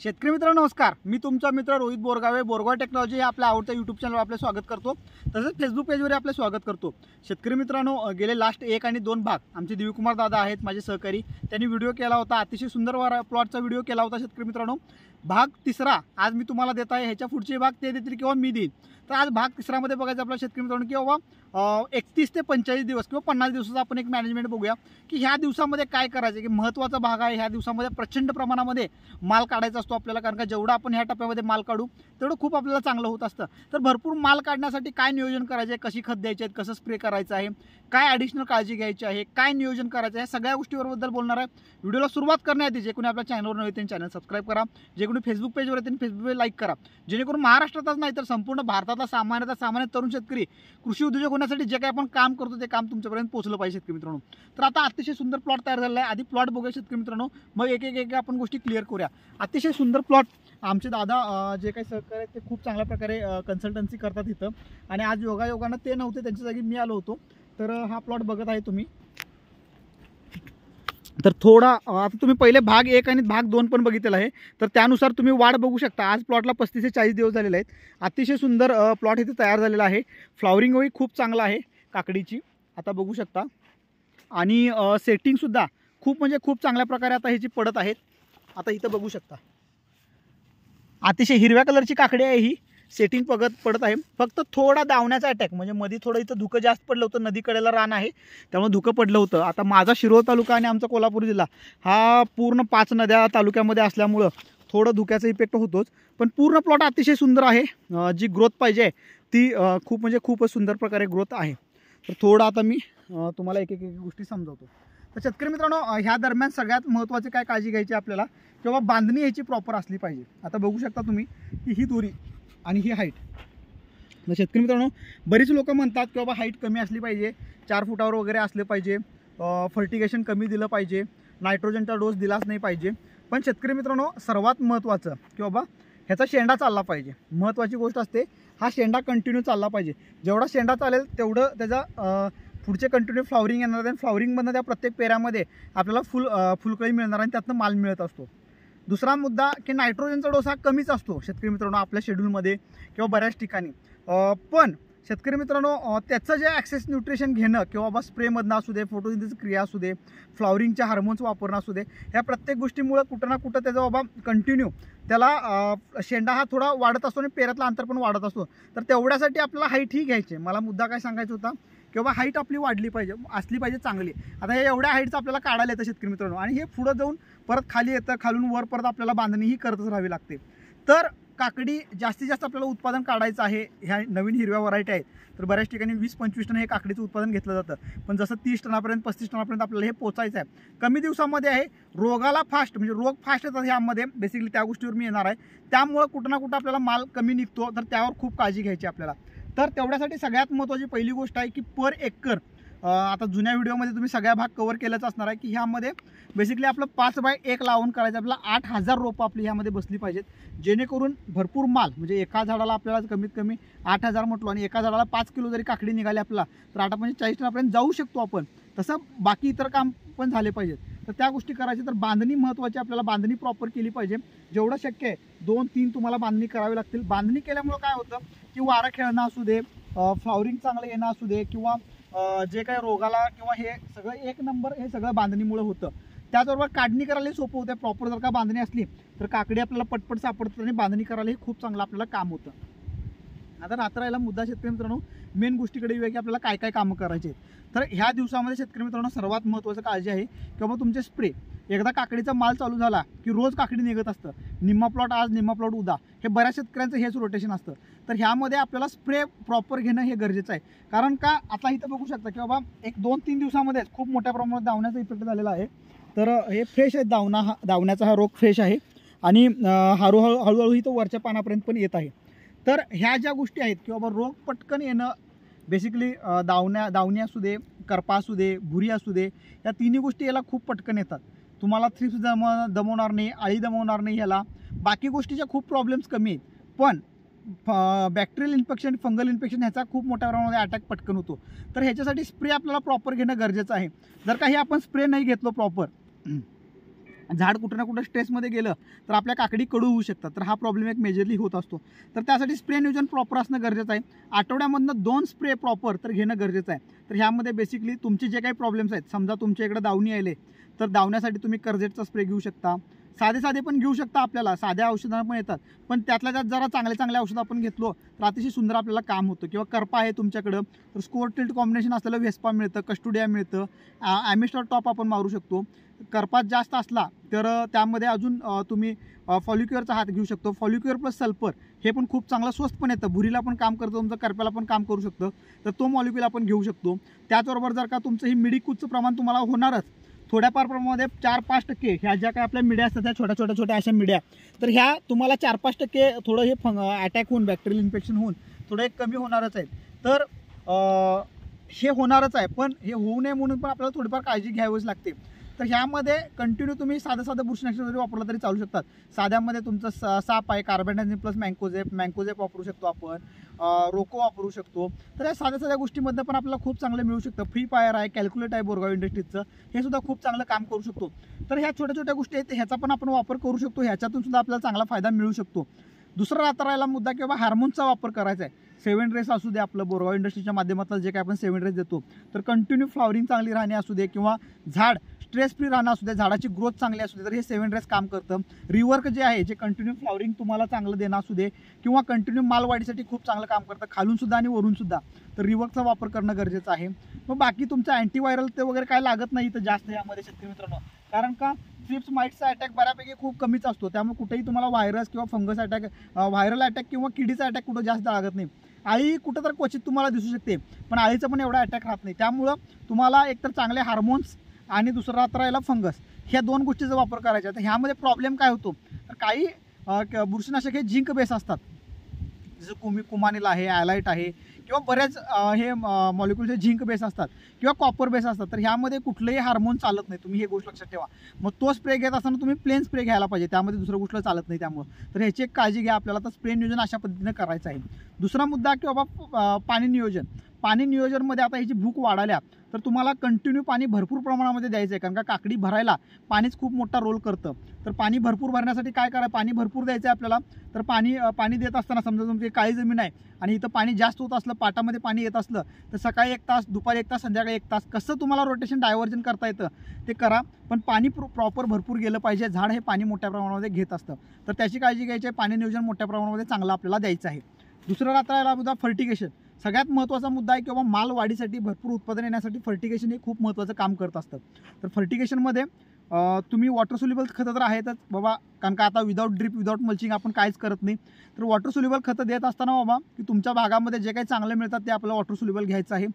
शेतकरी मित्रांनो नमस्कार, मी तुमचा मित्र रोहित बोरगावे. बोरगाव टेक्नॉलॉजी हे आपल्या आवडत्या यूट्यूब चॅनलवर आपले स्वागत करतो. तसंच फेसबुक पेजवर आपले स्वागत करतो. शेतकरी मित्रांनो, गेले लास्ट 1 आणि 2 भाग आमचे दिव्यकुमार दादा आहेत माझे सहकारी, त्यांनी व्हिडिओ केला होता. अतिशय सुंदर प्लॉटचा व्हिडिओ केला होता. शेतकरी मित्रांनो, भाग 3 आज मी तुम्हाला देत आहे. ह्याच्या पुढचे भाग ते देतील किंवा मी देईल. तर आज भाग 3 मध्ये बघायचं आपल्या शेतकरी मित्रांनो की बाबा 31 ते 45 दिवस किंवा 50 दिवसाचा आपण एक मॅनेजमेंट बघूया की ह्या दिवसामध्ये काय करायचं. की महत्त्वाचा भाग आहे. ह्या दिवसामध्ये प्रचंड प्रमाणामध्ये माल काढायचा असतो आपल्याला, कारण का जेवढा आपण ह्या टप्प्यामध्ये माल काढू तेवढं खूप आपल्याला चांगलं होत असतं. तर भरपूर माल काढण्यासाठी काय नियोजन करायचं आहे, कशी खत द्यायची आहेत, कसं स्प्रे करायचं आहे, काय ॲडिशनल काळजी घ्यायची आहे, काय नियोजन करायचं आहे, सगळ्या गोष्टीबद्दल बोलणार आहे. व्हिडिओला सुरुवात करण्याआधी जे कोणी आपल्या चॅनलवर नव्हे त्यांनी चॅनल सबस्क्राईब करा. जे कोणी फेसबुक पेजवर आहे त्यांनी फेसबुकवर लाईक करा, जेणेकरून महाराष्ट्रातच नाही तर संपूर्ण भारतातला सामान्य तरुण शेतकरी कृषी उद्योजक होण्यासाठी जे काही आपण काम करतो ते काम तुमच्यापर्यंत पोहोचलं पाहिजे. शेतकरी मित्रांनो, तर आता अतिशय सुंदर प्लॉट तयार झालेला आहे. आधी प्लॉट बघूया शेतकरी मित्रांनो, मग एक आपण गोष्टी क्लिअर करूया. अतिशय सुंदर प्लॉट. आमचे दादा जे काही सहकारी आहेत ते खूप चांगल्या प्रकारे कन्सल्टन्सी करतात इथं, आणि आज योगायोगानं ते नव्हते, त्यांच्या जागी मी आलो होतो. तर हा प्लॉट बघत आहे तुम्ही. तर थोडा आता तुम्ही पहिले भाग 1 आणि भाग 2 पण बघितलेला आहे, तर त्यानुसार तुम्ही वाढ बघू शकता. आज प्लॉटला 35 ते 40 दिवस झालेले आहेत. अतिशय सुंदर प्लॉट इथे तयार झालेला आहे. फ्लॉवरिंगही खूप चांगला आहे काकडीची, आता बघू शकता. आणि सेटिंगसुद्धा खूप म्हणजे खूप चांगल्या प्रकारे आता ह्याची पडत आहेत. आता इथं बघू शकता अतिशय हिरव्या कलरची काकडी आहे ही. सेटिंग पडत आहे. फक्त थोडा दावण्याचा अटॅक, म्हणजे मध्ये थोडं इथं धुकं जास्त पडलं होतं. नदीकडेला रान आहे त्यामुळे धुकं पडलं होतं. आता माझा शिरोळ तालुका आणि आमचा कोल्हापूर जिल्हा हा पूर्ण 5 नद्या तालुक्यामध्ये असल्यामुळं थोडं धुक्याचा इफेक्ट होतोच. पण पूर्ण प्लॉट अतिशय सुंदर आहे. जी ग्रोथ पाहिजे ती खूप म्हणजे खूपच सुंदर प्रकारे ग्रोथ आहे. तर थोडं आता मी तुम्हाला एक गोष्टी समजावतो. तर शेतकरी मित्रांनो, ह्या दरम्यान सगळ्यात महत्त्वाची काय काळजी घ्यायची आपल्याला, किंवा बांधणी ह्याची प्रॉपर असली पाहिजे. आता बघू शकता तुम्ही की ही दोरी आणि ही हाईट. तर शेतकरी मित्रांनो, बरीच लोक म्हणतात की बाबा हाईट कमी असली पाहिजे, 4 फुटावर वगैरे असले पाहिजे, फर्टिगेशन कमी दिलं पाहिजे, नायट्रोजनचा डोस दिलाच नाही पाहिजे. पण शेतकरी मित्रांनो, सर्वात महत्त्वाचं की बाबा ह्याचा शेंडा चालला पाहिजे. महत्त्वाची गोष्ट असते, हा शेंडा कंटिन्यू चालला पाहिजे. जेवढा शेंडा चालेल तेवढं त्याचा पुढचे कंटिन्यू फ्लॉवरिंग येणार आहे. फ्लॉवरिंगमधनं त्या प्रत्येक पेऱ्यामध्ये आपल्याला फुलकळी मिळणार आणि त्यातनं माल मिळत असतो. दुसरा मुद्दा की नायट्रोजनचा डोस हा कमीच असतो शेतकरी मित्रांनो आपल्या शेड्यूलमध्ये किंवा बऱ्याच ठिकाणी. पण शेतकरी मित्रांनो, त्याचं जे ॲक्सेस न्यूट्रिशन घेणं किंवा बाबा स्प्रेमधनं असू दे, फोटोसिंथेसिस क्रिया असू दे, फ्लॉवरिंगच्या हार्मोन्स वापरणं असू दे, ह्या प्रत्येक गोष्टीमुळं कुठं ना कुठं त्याचा बाबा कंटिन्यू त्याला शेंडा हा थोडा वाढत असतो आणि पेरातलं अंतर पण वाढत असतो. तर तेवढ्यासाठी आपल्याला हाईट ही घ्यायची. मला मुद्दा काय सांगायचा होता की बाबा हाईट आपली वाढली पाहिजे, असली पाहिजे चांगली. आता हे एवढ्या हाईटचं आपल्याला काढायला येतं शेतकरी मित्रांनो, आणि हे पुढं जाऊन परत खाली येतं, खालून वर परत आपल्याला बांधणी ही करतच राहावी लागते. तर काकडी जास्तीत जास्त आपल्याला उत्पादन काढायचं आहे. ह्या नवीन हिरव्या व्हरायटी आहेत, तर बऱ्याच ठिकाणी 20-25 टन हे काकडीचं उत्पादन घेतलं जातं. पण जसं 30 टनापर्यंत 35 टनापर्यंत आपल्याला हे पोचायचं आहे. कमी दिवसामध्ये आहे. रोगाला फास्ट, म्हणजे रोग फास्ट येतात ह्यामध्ये, बेसिकली त्या गोष्टीवर मी येणार आहे. त्यामुळं कुठं ना कुठं आपल्याला माल कमी निघतो, तर त्यावर खूप काळजी घ्यायची आपल्याला. तर तेवढ्यासाठी सगळ्यात महत्त्वाची पहिली गोष्ट आहे की पर एकर, आता जुन्या व्हिडिओमध्ये तुम्ही सगळ्या भाग कव्हर केलाच असणार आहे की ह्यामध्ये बेसिकली आपलं 5x1 लावून करायचं. आपल्याला 8000 रोपं आपली ह्यामध्ये बसली पाहिजेत, जेणेकरून भरपूर माल, म्हणजे एका झाडाला आपल्याला कमीत कमी 8000 म्हटलो आणि एका झाडाला 5 किलो जरी काकडी निघाली आपल्याला, तर 40 टनापर्यंत जाऊ शकतो आपण. तसं बाकी इतर काम पण झाले पाहिजेत. तर त्या गोष्टी करायच्या. तर बांधणी महत्त्वाची, आपल्याला बांधणी प्रॉपर केली पाहिजे. जेवढं शक्य आहे 2-3 तुम्हाला बांधणी करावी लागतील. बांधणी केल्यामुळं काय होतं की वारा खेळणं असू दे, फ्लॉवरिंग चांगलं येणं असू दे, किंवा जे काही रोगाला किंवा हे सगळं 1 नंबर हे सगळं बांधणीमुळे होतं. त्याचबरोबर काढणी करायला सोपं होतं. प्रॉपर जर का बांधणी असली तर काकडी आपल्याला पटपट सापडतं आणि बांधणी करायला हे खूप चांगलं आपल्याला काम होतं. आता रात्रायला मुद्दा शेतकरी मित्रांनो, मेन गोष्टीकडे येऊया की आपल्याला काय काय कामं करायचे आहेत. तर ह्या दिवसामध्ये शेतकरी मित्रांनो सर्वात महत्त्वाचं काळजी आहे की बाबा तुमचे स्प्रे. एकदा काकडीचा माल चालू झाला की रोज काकडी निघत असतं. निम्मा प्लॉट आज, निम्मा प्लॉट उद्या, हे बऱ्याच शेतकऱ्यांचं हेच रोटेशन असतं. तर ह्यामध्ये आपल्याला स्प्रे प्रॉपर घेणं हे गरजेचं आहे. कारण का आता इथं बघू शकता की बाबा 1-2-3 दिवसामध्येच खूप मोठ्या प्रमाणात दावण्याचा इफेक्ट झालेला आहे. तर हे फ्रेश आहे. दावण्याचा हा रोग फ्रेश आहे आणि हळूहळू इथं वरच्या पानापर्यंत पण येत आहे. तर ह्या ज्या गोष्टी आहेत की बाबा रोग पटकन येणं, बेसिकली दावणी असू दे, करपा असू दे, भुरी असू दे, या तिन्ही गोष्टी याला खूप पटकन येतात. तुम्हाला थ्रिप्स दमवणार नाही, अळी दमवणार नाही ह्याला. बाकी गोष्टीच्या खूप प्रॉब्लेम्स कमी आहेत, पण बॅक्टेरियल इन्फेक्शन, फंगल इन्फेक्शन ह्याचा खूप मोठ्या प्रमाणामध्ये अटॅक पटकन होतो. तर ह्याच्यासाठी स्प्रे आपल्याला प्रॉपर घेणं गरजेचं आहे. जर काही आपण स्प्रे नाही घेतलो प्रॉपर झाड कुठं ना कुठं स्ट्रेसमध्ये गेलं तर आपल्या काकडी कडू होऊ शकतात. तर हा प्रॉब्लेम एक मेजरली होत असतो. तर त्यासाठी स्प्रे नियोजन प्रॉपर असणं गरजेचं आहे. आठवड्यामधनं 2 स्प्रे प्रॉपर तर घेणं गरजेचं आहे. तर ह्यामध्ये बेसिकली तुमचे जे काही प्रॉब्लेम्स आहेत, समजा तुमच्या इकडे दावणी आले तर दावण्यासाठी तुम्ही कर्जेटचा स्प्रे घेऊ शकता. साधे पण घेऊ शकता, आपल्याला साध्या औषधांना पण येतात, पण त्यातल्या त्यात जरा चांगले औषधं आपण घेतलो तर अतिशय सुंदर आपल्याला काम होतं. किंवा करपा आहे तुमच्याकडं तर स्कोर टिल्ट कॉम्बिनेशन असलेलं व्हेस्पा मिळतं, कस्टोडिया मिळतं, ॲमिस्टर टॉप आपण मारू शकतो. करपात जास्त असला तर त्यामध्ये अजून तुम्ही फॉलिक्युअरचा हात घेऊ शकतो. फॉलिक्युअर प्लस सल्फर हे पण खूप चांगलं स्वस्त पण येतं, भुरीला पण काम करतं, तुमचं करप्याला पण काम करू शकतं. तर तो मॉलिक्युल आपण घेऊ शकतो. त्याचबरोबर जर का तुमचं ही मिडीकूजचं प्रमाण तुम्हाला होणारच थोड्याफार प्रमाणामध्ये 4-5% ह्या ज्या काही आपल्या मिड्या असतात, त्या छोट्या अशा मिड्या, तर ह्या तुम्हाला 4-5% थोडं हे अटॅक होऊन बॅक्टेरियल इन्फेक्शन होऊन थोडं एक कमी होणारच आहे. तर हे होणारच आहे, पण हे होऊ नये म्हणून पण आपल्याला थोडीफार काळजी घ्यावीच लागते. तर ह्यामध्ये कंटिन्यू तुम्ही साधं बुरशीनाशक जरी वापरलं तरी चालू शकतात. साध्यामध्ये तुमचं साप आहे, कार्बेंडाझिम प्लस मँकोझेप वापरू शकतो आपण, रोको वापरू शकतो. तर या साध्या गोष्टीमध्ये पण आपल्याला खूप चांगलं मिळू शकतं. फ्री फायर आहे, कॅल्क्युलेट आहे बोरगाव इंडस्ट्रीजचं, हे सुद्धा खूप चांगलं काम करू शकतो. तर ह्या छोट्या गोष्टी आहेत, ह्याचा पण आपण वापर करू शकतो. ह्याच्यातून सुद्धा आपल्याला चांगला फायदा मिळू शकतो. दुसरा राहिला मुद्दा किंवा हार्मोनचा वापर करायचा आहे. 7 रेस असू दे, आपलं बोरगाव इंडस्ट्रीच्या माध्यमातून जे काही आपण 7 रेस देतो, तर कंटिन्यू फ्लॉवरिंग चांगली राहणे असू दे किंवा झाड स्ट्रेस फ्री राहणं असू दे, झाडाची ग्रोथ चांगली असू दे, तर हे 7 रेस काम करतं. रिवर्क जे आहे, जे कंटिन्यू फ्लॉवरिंग तुम्हाला चांगलं देणं असू दे किंवा कंटिन्यू मालवाढीसाठी खूप चांगलं काम करतं, खालून सुद्धा आणि वरून सुद्धा. तर रिवर्कचा वापर करणं गरजेचं आहे. मग बाकी तुमचं अँटीव्हायरल ते वगैरे काय लागत नाही तर जास्त यामध्ये शेतकरी मित्रांनो, कारण का थ्रिप्स माइट्सचा अटॅक बऱ्यापैकी खूप कमीच असतो. त्यामुळे कुठेही तुम्हाला व्हायरस किंवा फंगस अटॅक, व्हायरल अटॅक किंवा किडीचा अटॅक कुठं जास्त लागत नाही. आळी कुठं तर क्वचित तुम्हाला दिसू शकते, पण आळीचा पण एवढा अटॅक राहत नाही. त्यामुळं तुम्हाला एकतर चांगले हार्मोन्स आणि दुसरा राहिला फंगस, ह्या 2 गोष्टीचा वापर करायचा. तर ह्यामध्ये प्रॉब्लेम काय होतो, तर काही बुरशीनाशक हे झिंक बेस असतात, जसं कुमानिल आहे, ॲलाइट आहे किंवा बऱ्याच हे मॉलिक्युल्स झिंक बेस असतात किंवा कॉपर बेस असतात. तर ह्यामध्ये कुठलंही हार्मोन चालत नाही, तुम्ही हे गोष्ट लक्षात ठेवा. मग तो स्प्रे घेत असताना तुम्ही प्लेन स्प्रे घ्यायला पाहिजे, त्यामध्ये दुसरं गोष्ट चालत नाही. त्यामुळे तर ह्याची एक काळजी घ्या आपल्याला. तर स्प्रे नियोजन अशा पद्धतीने करायचं आहे. दुसरा मुद्दा की बाबा पाणी नियोजनमध्ये आता ह्याची भूक वाढाल्या तर तुम्हाला कंटिन्यू पाणी भरपूर प्रमाणामध्ये द्यायचं आहे, कारण का काकडी भरायला पाणीच खूप मोठा रोल करतं. तर पाणी भरपूर भरण्यासाठी काय करायचं, पाणी भरपूर द्यायचं आहे आपल्याला. तर पाणी देत असताना समजा तुमची काळी जमीन आहे आणि इथं पाणी जास्त होत असलं, पाटामध्ये पाणी येत असलं, तर सकाळी 1 तास, दुपारी 1 तास, संध्याकाळी 1 तास, कसं तुम्हाला रोटेशन डायव्हर्जन करता येतं ते करा. पण पाणी प्रॉपर भरपूर गेलं पाहिजे. झाड हे पाणी मोठ्या प्रमाणामध्ये घेत असतं, तर त्याची काळजी घ्यायची आहे. पाणी नियोजन मोठ्या प्रमाणामध्ये चांगलं आपल्याला द्यायचं आहे. दुसरा राहिला मुद्दा फर्टिगेशन. सगळ्यात महत्त्वाचा मुद्दा आहे किंवा माल वाढीसाठी, भरपूर उत्पादन येण्यासाठी फर्टिगेशन हे खूप महत्त्वाचं काम करत असतं. तर फर्टिगेशनमध्ये तुम्ही वॉटर सोल्युबल खतं तर आहेतच बाबा, कारण का आता विदाऊट ड्रिप, विदाऊट मल्चिंग आपण काहीच करत नाही. तर वॉटर सोल्युबल खतं देत असताना बाबा की तुमच्या भागामध्ये जे काही चांगलं मिळतात ते आपल्याला वॉटर सोल्युबल घ्यायचं आहे.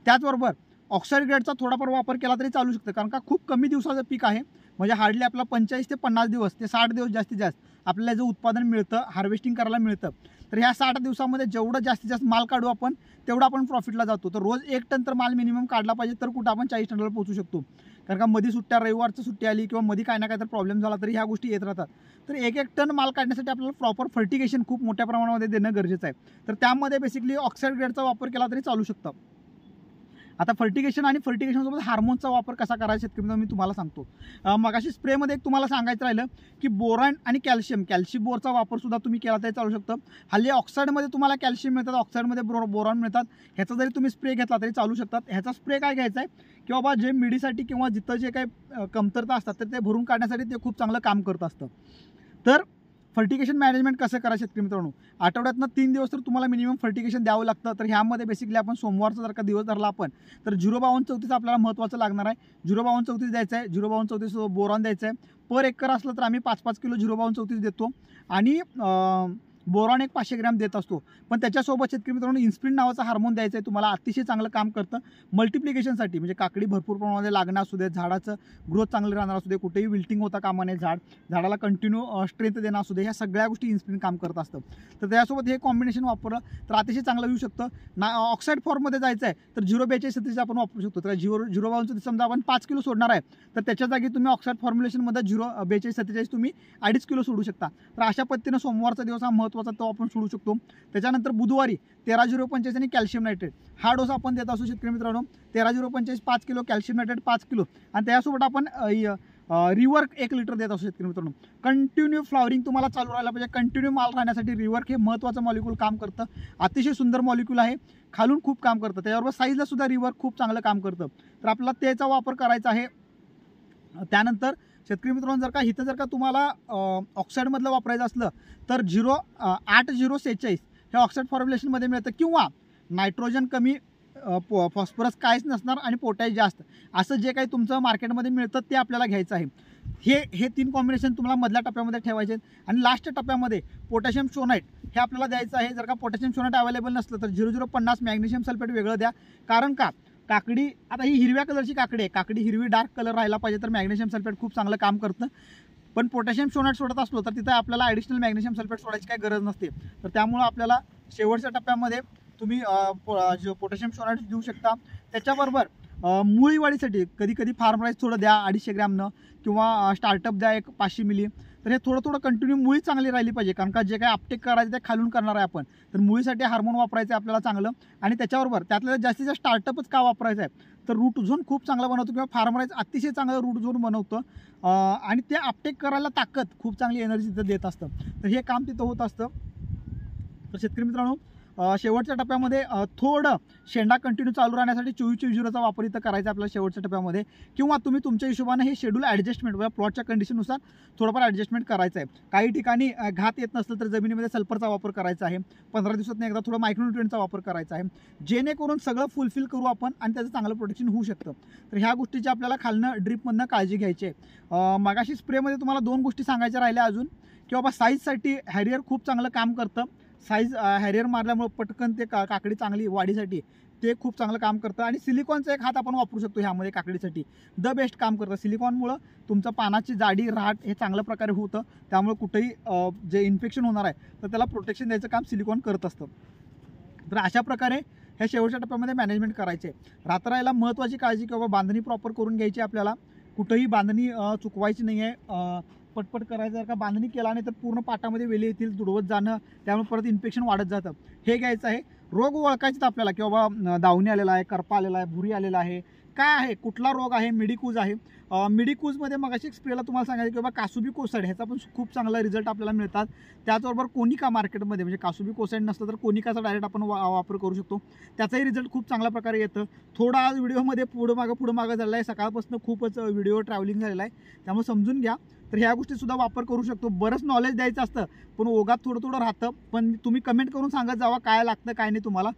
त्याचबरोबर ऑक्साईड ग्रेडचा थोडाफार वापर केला तरी चालू शकतं, कारण का खूप कमी दिवसाचं पीक आहे. म्हणजे हार्डली आपला 45 ते 50 दिवस ते 60 दिवस जास्तीत जास्त आपल्याला जे उत्पादन मिळतं, हार्वेस्टिंग करायला मिळतं. तर ह्या 60 दिवसामध्ये जेवढं जास्तीत जास्त माल काढू आपण, तेवढा आपण प्रॉफिटला जातो. तर रोज 1 टन तर माल मिनिमम काढला पाहिजे, तर कुठं आपण 40 टनला पोहोचू शकतो. कारण का मध्ये सुट्ट्या, रविवारचं सुट्टी आली किंवा मध्ये काय ना काय तर प्रॉब्लेम झाला तरी ह्या गोष्टी येत राहतात. तर 1 टन माल काढण्यासाठी आपल्याला प्रॉपर फर्टिगेशन खूप मोठ्या प्रमाणामध्ये देणं गरजेचं आहे. तर त्यामध्ये बेसिकली ऑक्साईड ग्रेडचा वापर केला तरी चालू शकतं. आता फर्टिगेशनसोबत हार्मोनचा वापर कसा करायचा शेतकरी मी तुम्हाला सांगतो. मगाशी स्प्रेमध्ये एक तुम्हाला सांगायचं राहिलं की बोरॉन आणि कॅल्शियम बोरचा वापर सुद्धा तुम्ही केला तरी चालू शकतं. हल्ली ऑक्साईडमध्ये तुम्हाला कॅल्शियम मिळतात, ऑक्साईडमध्ये बोरॉन मिळतात. ह्याचा जरी तुम्ही स्प्रे घेतला तरी चालू शकतात. ह्याचा स्प्रे काय घ्यायचा आहे की बाबा जे मिडीसाठी किंवा जिथं जे काही कमतरता असतात तर ते भरून काढण्यासाठी ते खूप चांगलं काम करत असतं. तर फर्टिगेशन मॅनेजमेंट कसं करा शेतकरी मित्रांनो, आठवड्यातनं 3 दिवस तर तुम्हाला मिनिमम फर्टिगेशन द्यावं लागतं. तर ह्यामध्ये बेसिकली आपण सोमवारचा जर का दिवस धरला आपण, तर 05234 आपल्याला महत्त्वाचं लागणार आहे. 05234 द्यायचं आहे. 05234 बोरॉन द्यायचं आहे. पर एकर असलं तर आम्ही 5-5 किलो 05234 देतो आणि बोरॉन एक 500 ग्रॅम देत असतो. पण त्याच्यासोबत शेतकरी मित्रांनो इन्स्प्रिन नावाचा हार्मोन द्यायचा आहे तुम्हाला, अतिशय चांगलं काम करतं मल्टिप्लिकेशनसाठी. म्हणजे काकडी भरपूर प्रमाणामध्ये लागणं असू दे, झाडाचं ग्रोथ चांगलं राहणार असू दे, कुठेही विल्टिंग होता कामा नये, झाडाला कंटिन्यू स्ट्रेंथ देणं असू दे, ह्या सगळ्या गोष्टी इन्स्प्रिन काम करत असतं. तर त्यासोबत हे कॉम्बिनेशन वापरलं तर अतिशय चांगलं येऊ शकतं. ऑक्साईड फॉर्ममध्ये जायचं आहे तर 04237 आपण वापरू शकतो. तर 052 समजा आपण 5 किलो सोडणार आहे, तर त्याच्या जागी तुम्ही ऑक्साईड फॉर्म्युलेशनमध्ये 04247 तुम्ही 2.5 किलो सोडू शकता. तर अशा पद्धतीनं सोमवारचा दिवस हा महत्त्वाचा तो आपण सोडू शकतो. त्याच्यानंतर बुधवारी 13-0-45 आणि कॅल्शियम नायट्रेट हा डोस आपण देत असू शेतकरी मित्रांनो. 13-0-45 5 किलो, कॅल्शियम नायट्रेट 5 किलो आणि त्यासोबत आपण रिवर्क 1 लिटर देत असतो शेतकरी मित्रांनो. कंटिन्यू फ्लॉवरिंग तुम्हाला चालू राहायला पाहिजे, कंटिन्यू माल राहण्यासाठी रिवर्क हे महत्त्वाचं मॉलिक्यूल काम करतं. अतिशय सुंदर मॉलिक्यूल आहे, खालून खूप काम करतं, त्याच्याबरोबर साईजला सुद्धा रिवर्क खूप चांगलं काम करतं. तर आपल्याला त्याचा वापर करायचा आहे. त्यानंतर शेतकरी मित्रांनो जर का तुम्हाला ऑक्साईडमधलं वापरायचं असलं तर 8046 हे ऑक्साईड फॉर्म्युलेशनमध्ये मिळतं, किंवा नायट्रोजन कमी, फॉस्फरस काहीच नसणार आणि पोटॅश जास्त, असं जे काही तुमचं मार्केटमध्ये मिळतं ते आपल्याला घ्यायचं आहे. हे 3 कॉम्बिनेशन तुम्हाला मधल्या टप्प्यामध्ये ठेवायचे आहेत. आणि लास्ट टप्प्यामध्ये पोटॅशियम शोनाईट हे आपल्याला द्यायचं आहे. जर का पोटॅशियम शोनाईट अवेलेबल नसलं तर 0050 मॅग्नेशियम सल्फेट वेगळं द्या. कारण का काकडी आता ही हिरव्या कलरची काकडी आहे, काकडी हिरवी डार्क कलर राहायला पाहिजे, तर मॅग्नेशियम सल्फेट खूप चांगलं काम करतं. पण पोटॅशियम शोनाईट सोडत असलो तर तिथं आपल्याला ॲडिशनल मॅग्नेशियम सल्फेट सोडायची काही गरज नसते. तर त्यामुळं आपल्याला शेवटच्या टप्प्यामध्ये तुम्ही पोटॅशियम शोनाईट देऊ शकता. त्याच्याबरोबर मुळी वाढीसाठी कधी कधी फार्म राईस थोडं द्या 250 ग्रॅमनं, किंवा स्टार्टअप द्या एक 500 मिली. तर हे थोडं कंटिन्यू मुळी चांगली राहिली पाहिजे, कारण का जे काही अपटेक करायचं ते खालून करणार आहे आपण. तर मुळीसाठी हार्मोन वापरायचं आहे आपल्याला चांगलं. आणि त्याच्याबरोबर त्यातल्या जास्तीत जास्त स्टार्टअपच का वापरायचं आहे, तर रूट झोन खूप चांगला बनवतो, किंवा फार्म राईस अतिशय चांगलं रूट झोन बनवतं. आणि ते अपटेक करायला ताकद खूप चांगली एनर्जी तिथं देत असतं. तर हे काम तिथं होत असतं. तर शेतकरी मित्रांनो शेवटच्या टप्प्यामध्ये थोडं शेंडा कंटिन्यू चालू राहण्यासाठी 24-24-0चा वापर इथं करायचा आपल्याला शेवटच्या टप्प्यामध्ये, किंवा तुम्ही तुमच्या हिशोबाने हे शेड्यूल ॲडजस्टमेंट व प्लॉटच्या कंडिशननुसार थोडंफार ॲडजस्टमेंट करायचं आहे. काही ठिकाणी घात येत नसलं तर जमिनीमध्ये सल्फरचा वापर करायचा आहे. 15 दिवसातून एकदा थोडं मायक्रोन्यूट्रिएंटचा वापर करायचा आहे, जेणेकरून सगळं फुलफिल करू आपण आणि त्याचं चांगलं प्रोटेक्शन होऊ शकतं. तर ह्या गोष्टीची आपल्याला खालनं ड्रीपमधनं काळजी घ्यायची आहे. मगाशी स्प्रेमध्ये तुम्हाला 2 गोष्टी सांगायच्या राहिल्या अजून, की बाबा साईजसाठी हॅरियर खूप चांगलं काम करतं. साईज हॅरियर मारल्यामुळे पटकन ते काकडी चांगली वाढीसाठी ते खूप चांगलं काम करतं. आणि सिलिकॉनचा एक हात आपण वापरू शकतो ह्यामध्ये काकडीसाठी, द बेस्ट काम करतं. सिलिकॉनमुळं तुमचं पानाची जाडी राहट हे चांगल्या प्रकारे होतं, त्यामुळे कुठेही जे इन्फेक्शन होणार आहे तर त्याला प्रोटेक्शन द्यायचं काम सिलिकॉन करत असतं. तर अशा प्रकारे ह्या शेवटच्या टप्प्यामध्ये मॅनेजमेंट करायचे. रात्रायला महत्त्वाची काळजी किंवा बांधणी प्रॉपर करून घ्यायची आपल्याला, कुठंही बांधणी चुकवायची नाही आहे. पटपट करायचं, जर का बांधणी केला नाही तर पूर्ण पाटामध्ये वेली येतील, तुडवत जाणं, त्यामुळे परत इन्फेक्शन वाढत जातं. हे घ्यायचं आहे. रोग ओळखायचे आपल्याला, की बाबा दावणी आलेला आहे, करपा आलेला आहे, भुरी आलेला आहे, काय आहे, कुठला रोग आहे. मिडीकूज आहे. मिडीकूजमध्ये मग अशी स्प्रेला तुम्हाला सांगायचं की बाबा कासुबी कोसाईड ह्याचा पण खूप चांगला रिझल्ट आपल्याला मिळतात. त्याचबरोबर कोनिका मार्केटमध्ये, म्हणजे कासुबी कोसाईड नसलं तर कोनिकाचा डायरेक्ट आपण वापर करू शकतो, त्याचाही रिझल्ट खूप चांगल्या प्रकारे येतं. थोडा आज व्हिडिओमध्ये पुढं मागं झालेला आहे, सकाळपासून खूपच व्हिडिओ ट्रॅव्हलिंग झालेला आहे, त्यामुळे समजून घ्या. तर ह्या गोष्टीसुद्धा वापर करू शकतो. बरंच नॉलेज द्यायचं असतं पण ओघात थोडं राहतं. पण तुम्ही कमेंट करून सांगत जावा काय लागतं काय नाही, तुम्हाला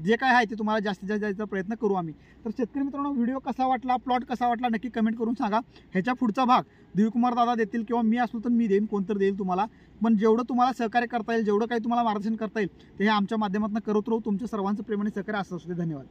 जे काय आहे ते तुम्हाला जास्तीत जास्त द्यायचा प्रयत्न करू आम्ही. तर शेतकरी मित्रांनो व्हिडिओ कसा वाटला, प्लॉट कसा वाटला नक्की कमेंट करून सांगा. ह्याच्या पुढचा भाग दिव्यकुमार दादा देतील, किंवा मी असलो तर मी देईन, कोणतरी देईल तुम्हाला. पण जेवढं तुम्हाला सहकार्य करता येईल, जेवढं काही तुम्हाला मार्गदर्शन करता येईल ते हे आमच्या माध्यमातून करत राहू. तुमच्या सर्वांचं प्रेम आणि सहकार्य असं असू दे. धन्यवाद.